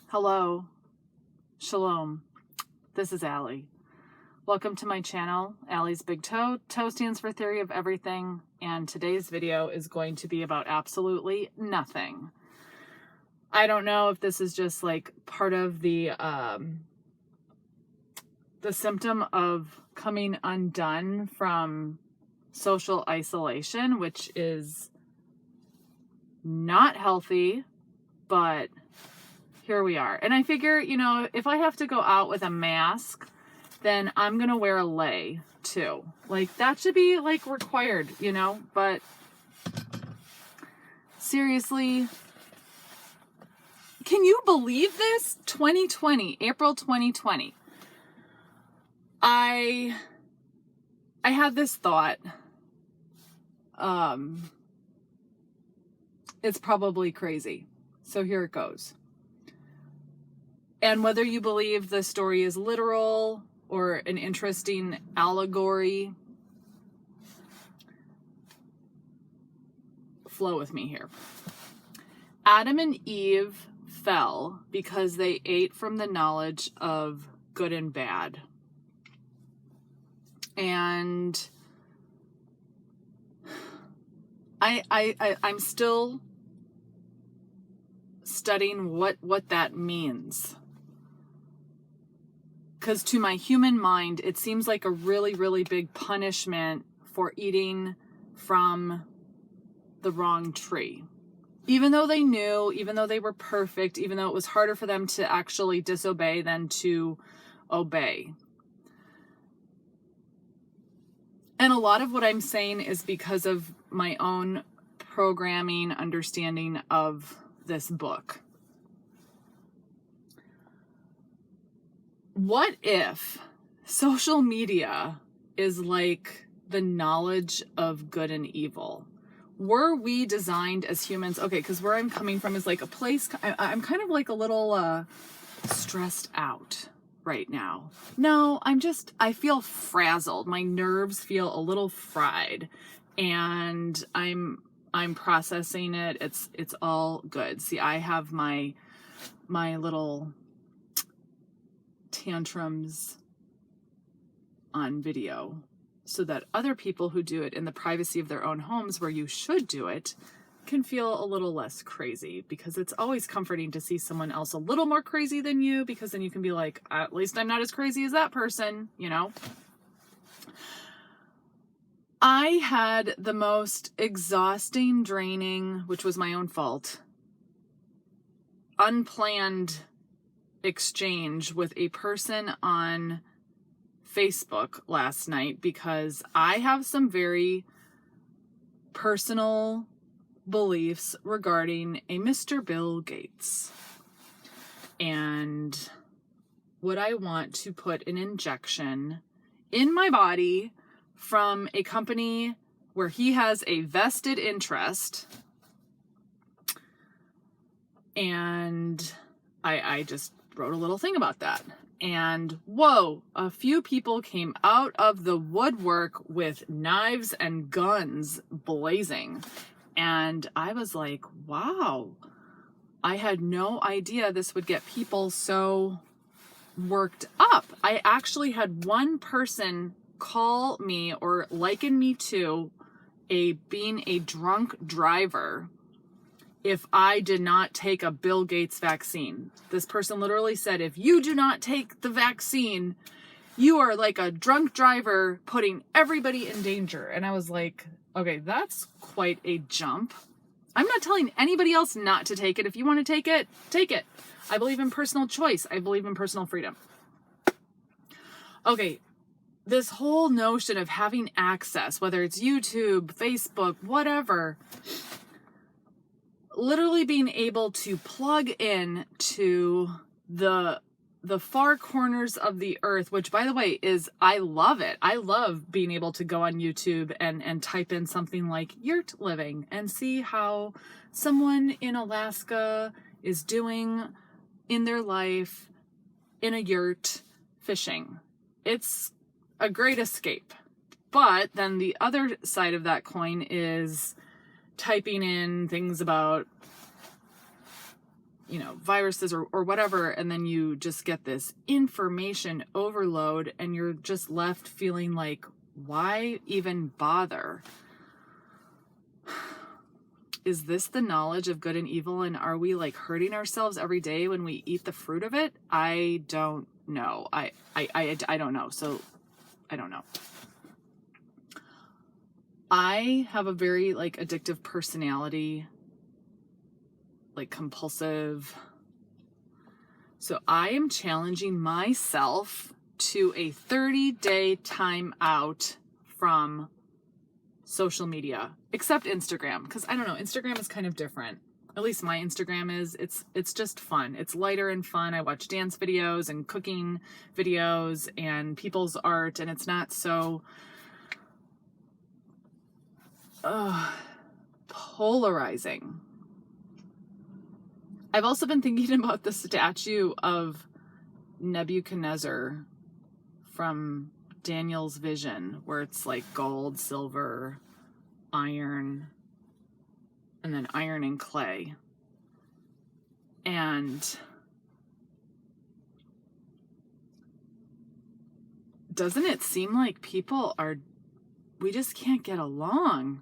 Hello, shalom, this is Allie. Welcome to my channel, Allie's Big Toe. Toe stands for Theory of Everything, and today's video is going to be about absolutely nothing. I don't know if this is just like part of the symptom of coming undone from social isolation, which is not healthy, but here we are. And I figure, you know, if I have to go out with a mask, then I'm going to wear a lei too. Like, that should be like required, you know, but seriously, can you believe this? 2020, April 2020. I had this thought. It's probably crazy. So here it goes. And whether you believe the story is literal or an interesting allegory, flow with me here. Adam and Eve fell because they ate from the knowledge of good and bad. And I'm still studying what that means. Because to my human mind, it seems like a really, really big punishment for eating from the wrong tree. Even though they knew, even though they were perfect, even though it was harder for them to actually disobey than to obey. And a lot of what I'm saying is because of my own programming understanding of this book. What if social media is like the knowledge of good and evil? Were we designed as humans? Okay, because where I'm coming from is like a place, I'm kind of like a little stressed out right now. No, I feel frazzled. My nerves feel a little fried, and I'm processing it. It's all good. See, I have my little tantrums on video so that other people who do it in the privacy of their own homes, where you should do it, can feel a little less crazy, because it's always comforting to see someone else a little more crazy than you, because then you can be like, at least I'm not as crazy as that person, you know? I had the most exhausting, draining, which was my own fault, unplanned exchange with a person on Facebook last night, because I have some very personal beliefs regarding a Mr. Bill Gates. And would I want to put an injection in my body from a company where he has a vested interest? And I just wrote a little thing about that. And whoa, a few people came out of the woodwork with knives and guns blazing. And I was like, wow, I had no idea this would get people so worked up. I actually had one person call me or liken me to being a drunk driver if I did not take a Bill Gates vaccine. This person literally said, if you do not take the vaccine, you are like a drunk driver putting everybody in danger. And I was like, okay, that's quite a jump. I'm not telling anybody else not to take it. If you want to take it, take it. I believe in personal choice. I believe in personal freedom. Okay, this whole notion of having access, whether it's YouTube, Facebook, whatever, literally being able to plug in to the far corners of the earth, which, by the way, is, I love it. I love being able to go on YouTube and type in something like yurt living and see how someone in Alaska is doing in their life in a yurt fishing. It's a great escape. But then the other side of that coin is typing in things about viruses or whatever, and then you just get this information overload and you're just left feeling like, why even bother? Is this the knowledge of good and evil, and are we like hurting ourselves every day when we eat the fruit of it? I don't know. I don't know. So I don't know. I have a very like addictive personality, like compulsive. So I am challenging myself to a 30-day time out from social media, except Instagram, because I don't know, Instagram is kind of different. At least my Instagram is. It's just fun. It's lighter and fun. I watch dance videos and cooking videos and people's art, and it's not so polarizing. I've also been thinking about the statue of Nebuchadnezzar from Daniel's vision, where it's like gold, silver, iron, and then iron and clay. And doesn't it seem like we just can't get along?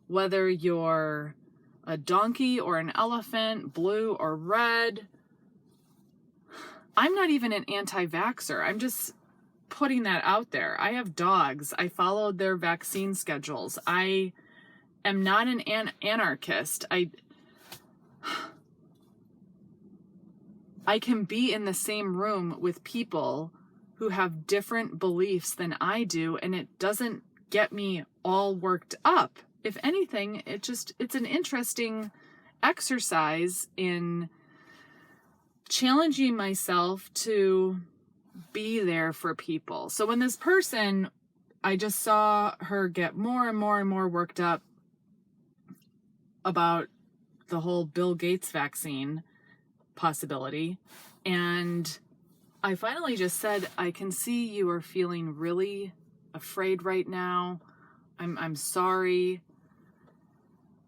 Whether you're a donkey or an elephant, blue or red. I'm not even an anti-vaxxer. I'm just putting that out there. I have dogs. I followed their vaccine schedules. I am not an anarchist. I can be in the same room with people who have different beliefs than I do, and it doesn't get me all worked up. If anything, it's an interesting exercise in challenging myself to be there for people. So when this person, I just saw her get more and more and more worked up about the whole Bill Gates vaccine possibility. And I finally just said, I can see you are feeling really afraid right now. I'm sorry.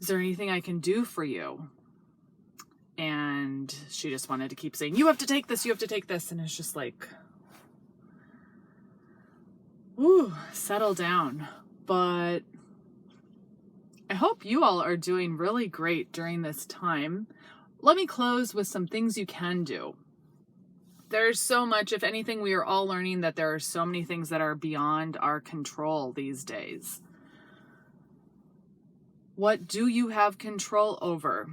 Is there anything I can do for you? And she just wanted to keep saying, you have to take this, you have to take this. And it's just like, ooh, settle down. But I hope you all are doing really great during this time. Let me close with some things you can do. There's so much, if anything, we are all learning that there are so many things that are beyond our control these days. What do you have control over?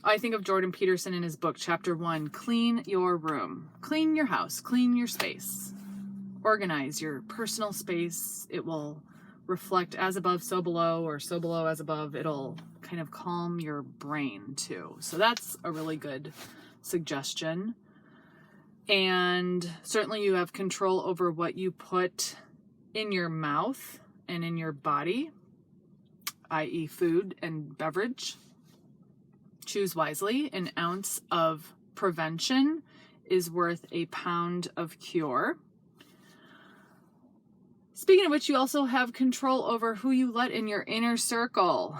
I think of Jordan Peterson in his book, Chapter 1, Clean Your Room. Clean your house, clean your space. Organize your personal space. It will reflect as above, so below, or so below, as above. It'll kind of calm your brain too. So that's a really good suggestion. And certainly you have control over what you put in your mouth and in your body, i.e. food and beverage. Choose wisely. An ounce of prevention is worth a pound of cure. Speaking of which, you also have control over who you let in your inner circle.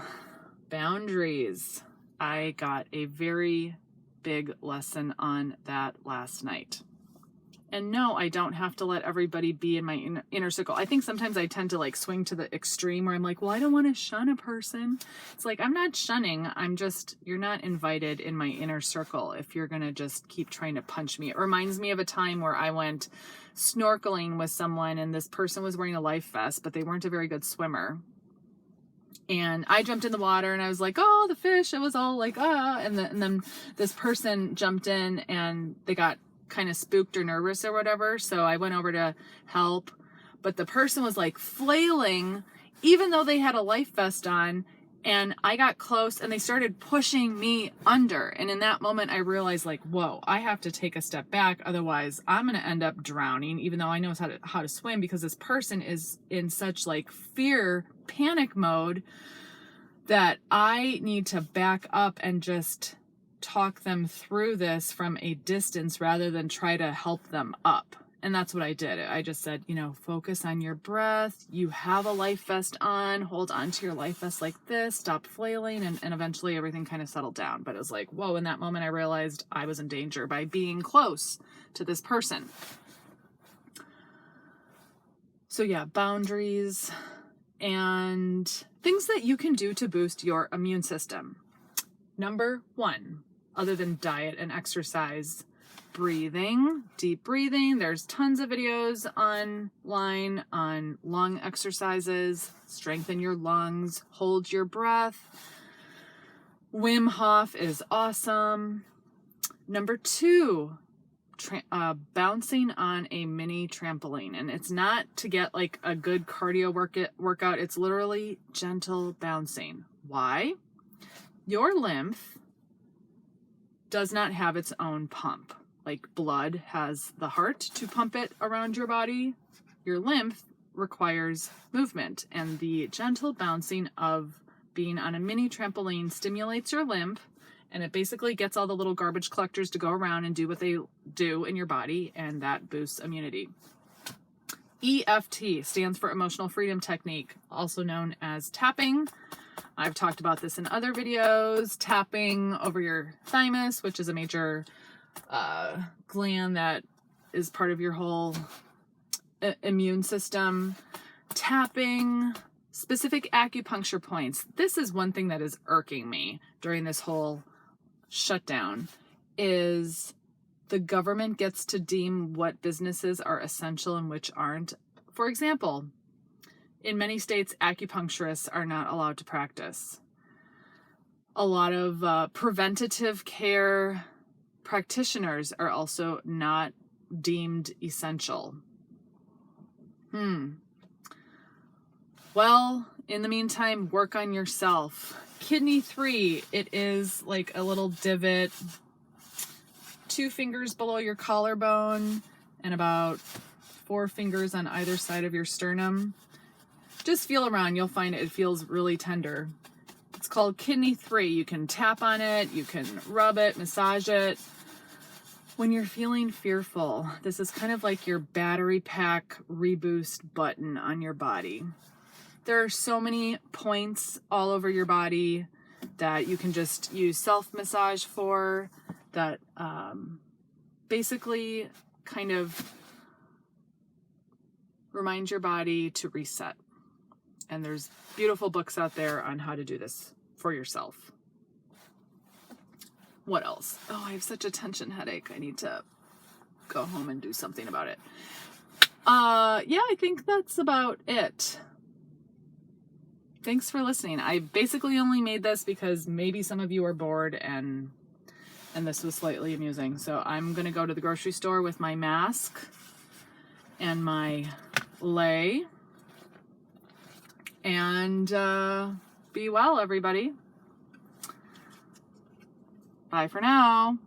Boundaries. I got a very big lesson on that last night. And no, I don't have to let everybody be in my inner circle. I think sometimes I tend to like swing to the extreme where I'm like, well, I don't want to shun a person. It's like, I'm not shunning. You're not invited in my inner circle if you're going to just keep trying to punch me. It reminds me of a time where I went snorkeling with someone and this person was wearing a life vest, but they weren't a very good swimmer. And I jumped in the water and I was like, oh, the fish. It was all like, ah. And then this person jumped in and they got kind of spooked or nervous or whatever. So I went over to help, but the person was like flailing, even though they had a life vest on. And I got close and they started pushing me under. And in that moment, I realized like, whoa, I have to take a step back. Otherwise I'm going to end up drowning, even though I know how to swim, because this person is in such like fear, panic mode that I need to back up and just talk them through this from a distance rather than try to help them up. And that's what I did. I just said, focus on your breath. You have a life vest on. Hold on to your life vest like this. Stop flailing. And eventually everything kind of settled down. But it was like, whoa, in that moment I realized I was in danger by being close to this person. So yeah, boundaries and things that you can do to boost your immune system. Number 1, other than diet and exercise, breathing, deep breathing. There's tons of videos online on lung exercises. Strengthen your lungs, hold your breath. Wim Hof is awesome. Number 2, bouncing on a mini trampoline. And it's not to get like a good cardio workout. It's literally gentle bouncing. Why? Your lymph does not have its own pump. Like blood has the heart to pump it around your body. Your lymph requires movement, and the gentle bouncing of being on a mini trampoline stimulates your lymph, and it basically gets all the little garbage collectors to go around and do what they do in your body, and that boosts immunity. EFT stands for Emotional Freedom Technique, also known as tapping. I've talked about this in other videos. Tapping over your thymus, which is a major gland that is part of your whole immune system. Tapping specific acupuncture points. This is one thing that is irking me during this whole shutdown, is the government gets to deem what businesses are essential and which aren't. For example, in many states, acupuncturists are not allowed to practice. A lot of preventative care practitioners are also not deemed essential. Well, in the meantime, work on yourself. Kidney 3, it is like a little divot 2 fingers below your collarbone and about 4 fingers on either side of your sternum. Just feel around, you'll find it feels really tender. It's called Kidney 3. You can tap on it, you can rub it, massage it. When you're feeling fearful, this is kind of like your battery pack reboost button on your body. There are so many points all over your body that you can just use self-massage for, that basically kind of remind your body to reset. And there's beautiful books out there on how to do this for yourself. What else? Oh, I have such a tension headache. I need to go home and do something about it. Yeah, I think that's about it. Thanks for listening. I basically only made this because maybe some of you are bored and this was slightly amusing. So I'm going to go to the grocery store with my mask and my lei. And be well, everybody. Bye for now.